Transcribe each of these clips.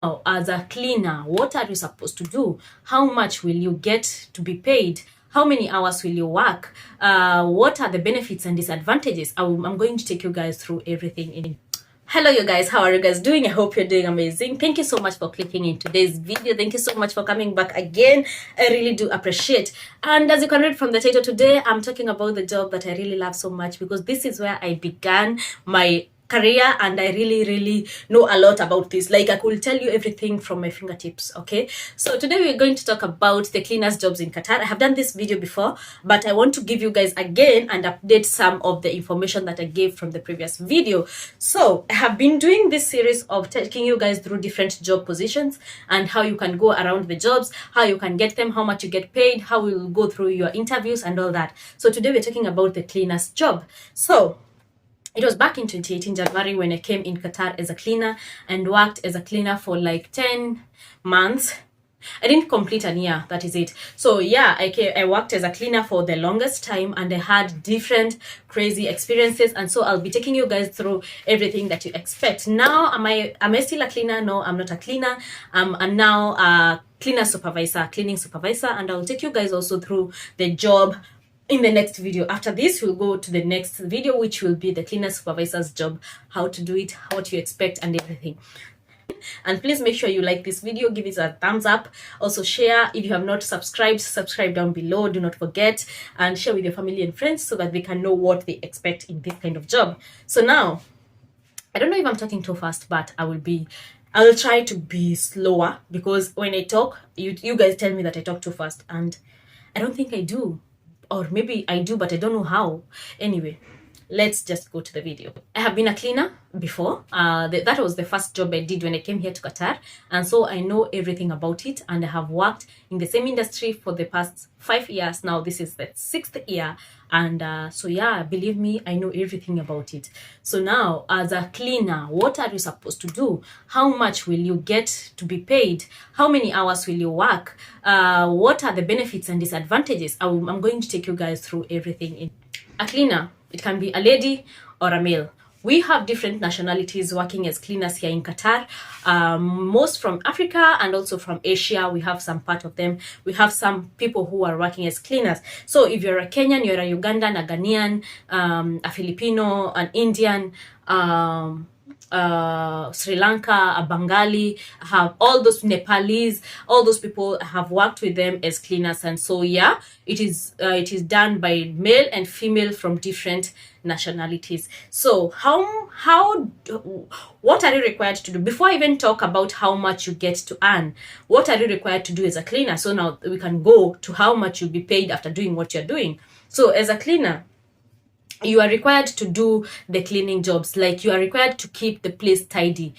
Now, as a cleaner, what are you supposed to do? How much will you get to be paid? How many hours will you work? What are the benefits and disadvantages? I'm going to take you guys through everything in. Hello you guys, how are you guys doing? I hope you're doing amazing. Thank you so much for clicking in today's video. Thank you so much for coming back again. I really do appreciate. And as you can read from the title, today I'm talking about the job that I really love so much, because this is where I began my career, and I really know a lot about this. Like, I could tell you everything from my fingertips. Okay, so today we're going to talk about the cleaners jobs in Qatar. I have done this video before, but I want to give you guys again and update some of the information that I gave from the previous video. So I have been doing this series of taking you guys through different job positions and how you can go around the jobs, how you can get them, how much you get paid, how we'll go through your interviews and all that. So today we're talking about the cleaners job. So it was back in 2018 January when I came in Qatar as a cleaner and worked as a cleaner for like 10 months. I didn't complete a year, that is it. So yeah, I worked as a cleaner for the longest time, and I had different crazy experiences, and so I'll be taking you guys through everything that you expect. Now, am I still a cleaner? No, I'm not a cleaner. I'm now a cleaning supervisor, and I'll take you guys also through the job in the next video. After this, we'll go to the next video, which will be the cleaner supervisor's job, how to do it, what you expect, and everything. And please make sure you like this video, give it a thumbs up, also share. If you have not subscribed, subscribe down below, do not forget, and share with your family and friends so that they can know what they expect in this kind of job. So now, I don't know if I'm talking too fast, but I'll try to be slower, because when I talk, you guys tell me that I talk too fast, and I don't think I do. Or maybe I do, but I don't know how. Anyway, let's just go to the video. I have been a cleaner before. That was the first job I did when I came here to Qatar. And so I know everything about it. And I have worked in the same industry for the past 5 years. Now this is the 6th year. And so yeah, believe me, I know everything about it. So now, as a cleaner, what are you supposed to do? How much will you get to be paid? How many hours will you work? What are the benefits and disadvantages? I'm going to take you guys through everything in. A cleaner, it can be a lady or a male. We have different nationalities working as cleaners here in Qatar, most from Africa and also from Asia. We have some part of them. We have some people who are working as cleaners. So if you're a Kenyan, you're a Ugandan, a Ghanaian, a Filipino, an Indian, Sri Lanka, a Bengali, have all those Nepalese, all those people have worked with them as cleaners. And so yeah, it is done by male and female from different nationalities. So what are you required to do? Before I even talk about how much you get to earn, what are you required to do as a cleaner? So now we can go to how much you'll be paid after doing what you're doing. So as a cleaner, you are required to do the cleaning jobs. Like, you are required to keep the place tidy.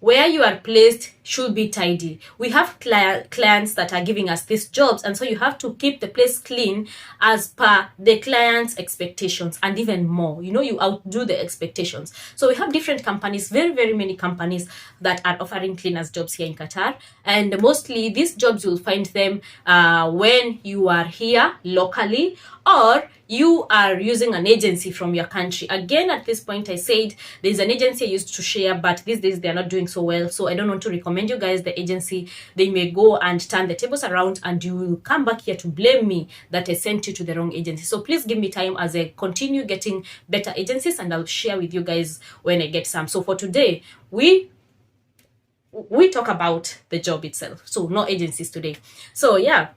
Where you are placed should be tidy. We have clients that are giving us these jobs, and so you have to keep the place clean as per the client's expectations, and even more. You know, you outdo the expectations. So we have different companies, very many companies that are offering cleaners jobs here in Qatar, and mostly these jobs you'll find them when you are here locally, or you are using an agency from your country. Again, at this point, I said there's an agency I used to share, but these days they're not doing so well. So I don't want to recommend you guys the agency. They may go and turn the tables around, and you will come back here to blame me that I sent you to the wrong agency. So please give me time as I continue getting better agencies, and I'll share with you guys when I get some. So for today, we talk about the job itself. So no agencies today. So yeah.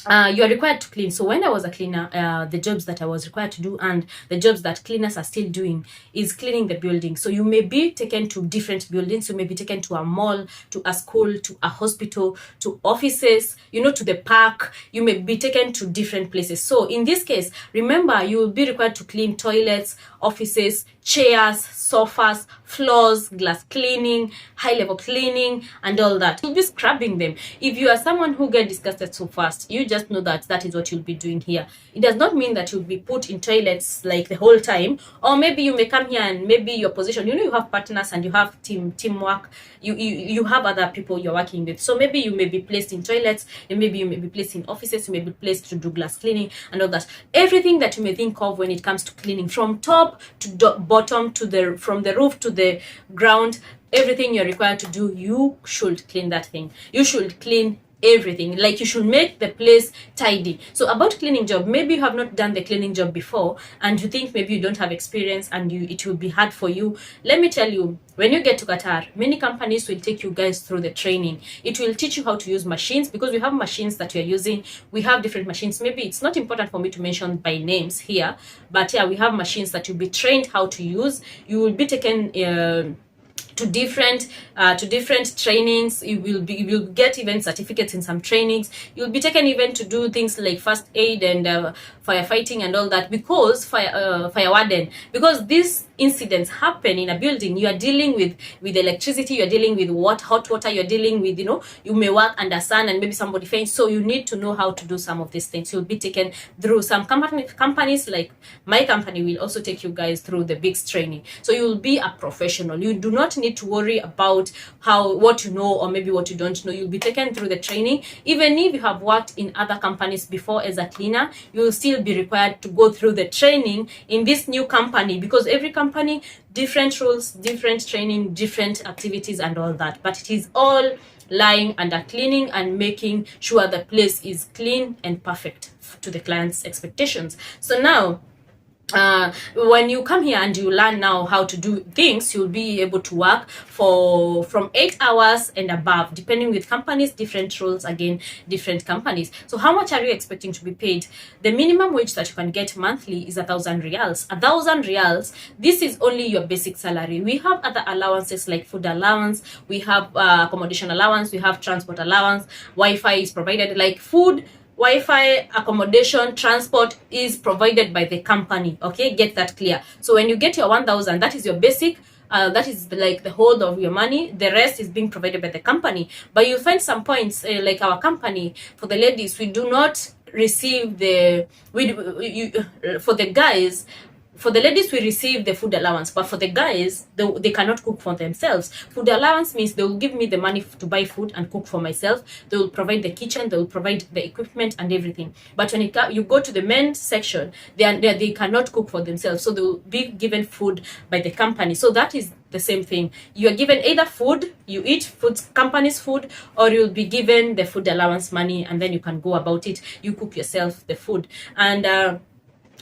You are required to clean. So when I was a cleaner, the jobs that I was required to do, and the jobs that cleaners are still doing, is cleaning the building. So you may be taken to different buildings. You may be taken to a mall, to a school, to a hospital, to offices, you know, to the park. You may be taken to different places. So in this case, remember, you will be required to clean toilets, offices, chairs, sofas, floors, glass cleaning, high level cleaning, and all that. You'll be scrubbing them. If you are someone who gets disgusted so fast, you just know that that is what you'll be doing here. It does not mean that you'll be put in toilets like the whole time, or maybe you may come here and maybe your position, you know, you have partners and you have teamwork, you have other people you're working with. So maybe you may be placed in toilets, and maybe you may be placed in offices, you may be placed to do glass cleaning and all that. Everything that you may think of when it comes to cleaning, from top to bottom, from the roof to the ground, everything you're required to do, you should clean that thing. You should clean everything. Like, you should make the place tidy. So about cleaning job, maybe you have not done the cleaning job before and you think maybe you don't have experience and it will be hard for you. Let me tell you, when you get to Qatar, many companies will take you guys through the training. It will teach you how to use machines, because we have machines that you're using. We have different machines. Maybe it's not important for me to mention by names here, but yeah, we have machines that you'll be trained how to use. You will be taken to different trainings. You will get even certificates in some trainings. You'll be taken even to do things like first aid and firefighting and all that, because fire warden, because these incidents happen in a building. You are dealing with electricity, you're dealing with hot water, you're dealing with, you may work under sun and maybe somebody faints, so you need to know how to do some of these things. You'll be taken through some companies like my company will also take you guys through the big training, so you'll be a professional. You do not need to worry about what you know or maybe what you don't know. You'll be taken through the training. Even if you have worked in other companies before as a cleaner, you will still be required to go through the training in this new company, because every company, different rules, different training, different activities and all that, but it is all lying under cleaning and making sure the place is clean and perfect to the client's expectations. So now, when you come here and you learn now how to do things, you'll be able to work from 8 hours and above, depending with companies, different rules, again, different companies. So how much are you expecting to be paid? The minimum wage that you can get monthly is 1,000 riyals. 1,000 riyals, this is only your basic salary. We have other allowances like food allowance, we have accommodation allowance, we have transport allowance, Wi-Fi is provided. Like food, Wi-Fi, accommodation, transport is provided by the company. Okay, get that clear. So when you get your 1,000, that is your basic. That is like the whole of your money. The rest is being provided by the company. But you'll find some points, like our company, for the ladies, we do not receive for the guys. For the ladies, we receive the food allowance, but for the guys, they cannot cook for themselves. Food allowance means they will give me the money to buy food and cook for myself. They will provide the kitchen, they will provide the equipment and everything. But when you go to the men's section, they cannot cook for themselves, so they will be given food by the company. So that is the same thing. You are given either food, you eat company's food, or you'll be given the food allowance money, and then you can go about it. You cook yourself the food. And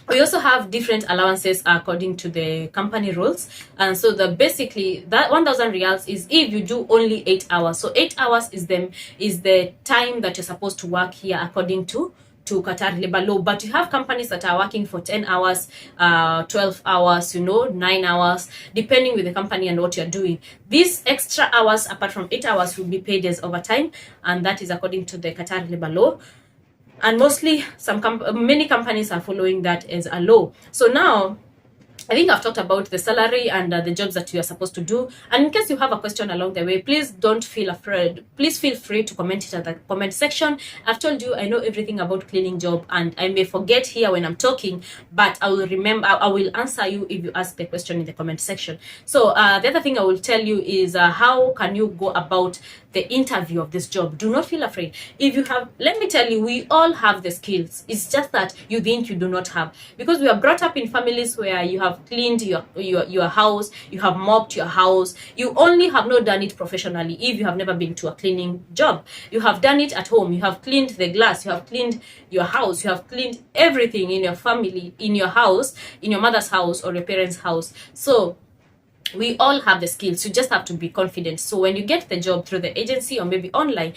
we also have different allowances according to the company rules. And so basically that 1,000 riyals is if you do only 8 hours. So 8 hours is the time that you're supposed to work here according to Qatar labor law. But you have companies that are working for 10 hours, 12 hours, 9 hours, depending with the company and what you're doing. These extra hours, apart from 8 hours, will be paid as overtime, and that is according to the Qatar labor law. And mostly many companies are following that as a law. So now I think I've talked about the salary and the jobs that you are supposed to do. And in case you have a question along the way, please don't feel afraid. Please feel free to comment it at the comment section. I've told you I know everything about cleaning job, and I may forget here when I'm talking, but I will remember. I will answer you if you ask the question in the comment section. So the other thing I will tell you is how can you go about the interview of this job. Do not feel afraid. If you have, let me tell you, we all have the skills. It's just that you think you do not have, because we are brought up in families where you have cleaned your house, you have mopped your house. You only have not done it professionally if you have never been to a cleaning job. You have done it at home. You have cleaned the glass, you have cleaned your house, you have cleaned everything in your family, in your house, in your mother's house or your parents' house. So we all have the skills. You just have to be confident. So when you get the job through the agency or maybe online,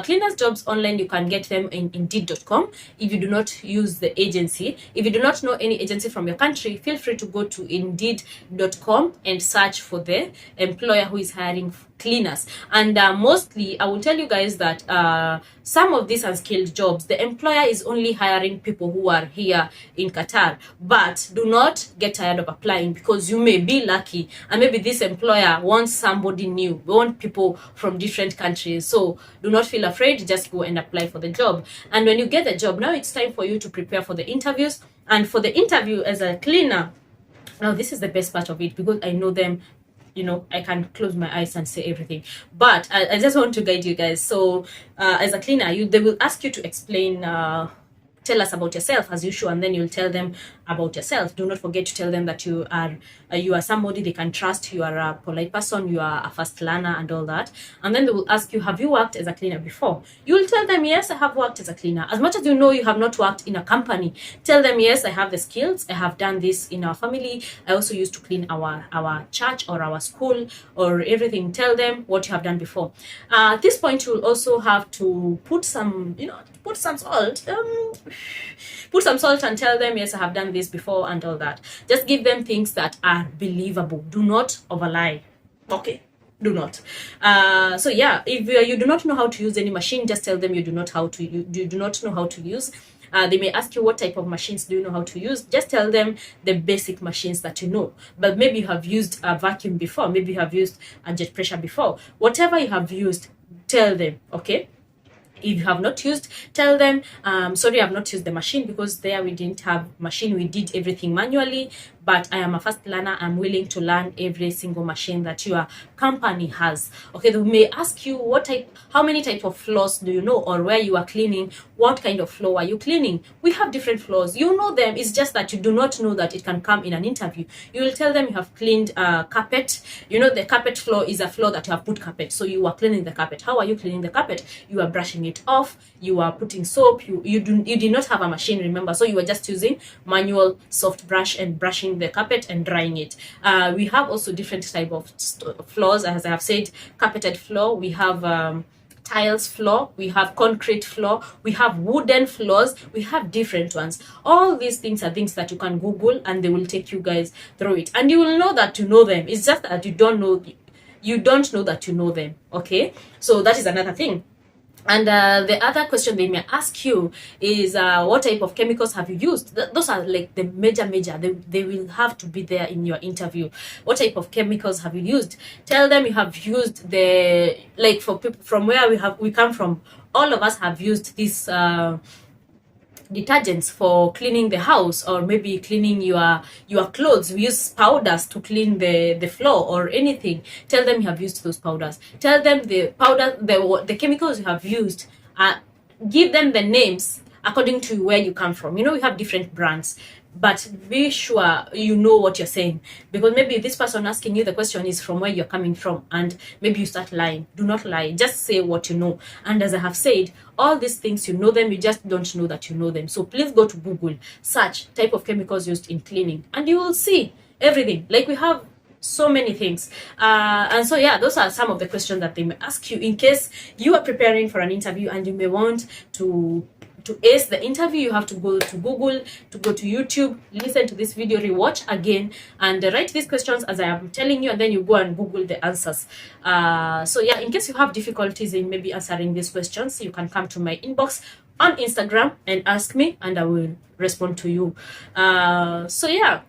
cleaners jobs online, you can get them in Indeed.com if you do not use the agency. If you do not know any agency from your country, feel free to go to Indeed.com and search for the employer who is hiring cleaners. And mostly I will tell you guys that some of these unskilled jobs, the employer is only hiring people who are here in Qatar. But do not get tired of applying, because you may be lucky and maybe this employer wants somebody new, want people from different countries. So do not feel afraid, just go and apply for the job. And when you get the job, now it's time for you to prepare for the interviews. And for the interview as a cleaner, now this is the best part of it, because I know them. I can close my eyes and say everything, but I just want to guide you guys. So as a cleaner, they will ask you to explain, tell us about yourself as usual, and then you'll tell them about yourself. Do not forget to tell them that you are somebody they can trust, you are a polite person, you are a fast learner and all that. And then they will ask you, have you worked as a cleaner before? You will tell them, yes, I have worked as a cleaner. As much as you know you have not worked in a company, tell them, yes, I have the skills, I have done this in our family, I also used to clean our church or our school or everything. Tell them what you have done before. At this point, you will also have to put some, put some salt. Put some salt and tell them, yes, I have done this before and all that. Just give them things that are believable. Do not overlie. Okay, do not. So yeah, if you do not know how to use any machine, just tell them you do not know how to use. They may ask you, what type of machines do you know how to use? Just tell them the basic machines that you know. But maybe you have used a vacuum before, maybe you have used a jet pressure before. Whatever you have used, tell them, okay? If you have not used, tell them, sorry, I have not used the machine because there we didn't have machine. We did everything manually, but I am a fast learner. I'm willing to learn every single machine that your company has. Okay, they may ask you how many type of floors do you know, or where you are cleaning, what kind of floor are you cleaning? We have different floors. You know them. It's just that you do not know that it can come in an interview. You will tell them you have cleaned carpet. The carpet floor is a floor that you have put carpet. So you are cleaning the carpet. How are you cleaning the carpet? You are brushing it off, you are putting soap, you did not have a machine, remember, so you were just using manual soft brush and brushing the carpet and drying it. We have also different type of floors, as I have said, carpeted floor, we have tiles floor, we have concrete floor, we have wooden floors, we have different ones. All these things are things that you can Google and they will take you guys through it, and you will know that you know them. It's just that you don't know that you know them. Okay, so that is another thing. And the other question they may ask you is, what type of chemicals have you used? Those are like the major. They will have to be there in your interview. What type of chemicals have you used? Tell them you have used for people from where we come from. All of us have used this detergents for cleaning the house, or maybe cleaning your clothes. We use powders to clean the floor or anything. Tell them you have used those powders. Tell them the powder, the chemicals you have used. Give them the names according to where you come from. We have different brands, but be sure you know what you're saying, because maybe this person asking you the question is from where you're coming from, and maybe you start lying. Do not lie, just say what you know. And as I have said, all these things, you know them, you just don't know that you know them. So please go to Google, search type of chemicals used in cleaning, and you will see everything. Like, we have so many things. And so yeah, those are some of the questions that they may ask you in case you are preparing for an interview and you may want to ace the interview. You have to go to Google, to go to YouTube, listen to this video, rewatch again, and write these questions as I am telling you, and then you go and Google the answers. So yeah, in case you have difficulties in maybe answering these questions, you can come to my inbox on Instagram and ask me, and I will respond to you. So yeah,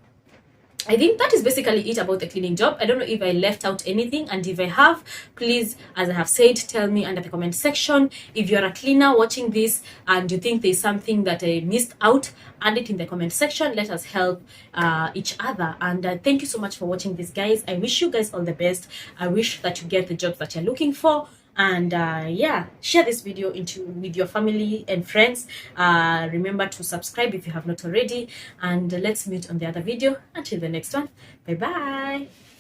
I think that is basically it about the cleaning job. I don't know if I left out anything, and if I have, please, as I have said, tell me under the comment section. If you're a cleaner watching this and you think there's something that I missed out, add it in the comment section. Let us help each other. And thank you so much for watching this, guys. I wish you guys all the best. I wish that you get the jobs that you're looking for. And yeah, share this video with your family and friends. Remember to subscribe if you have not already, and let's meet on the other video. Until the next one, bye bye.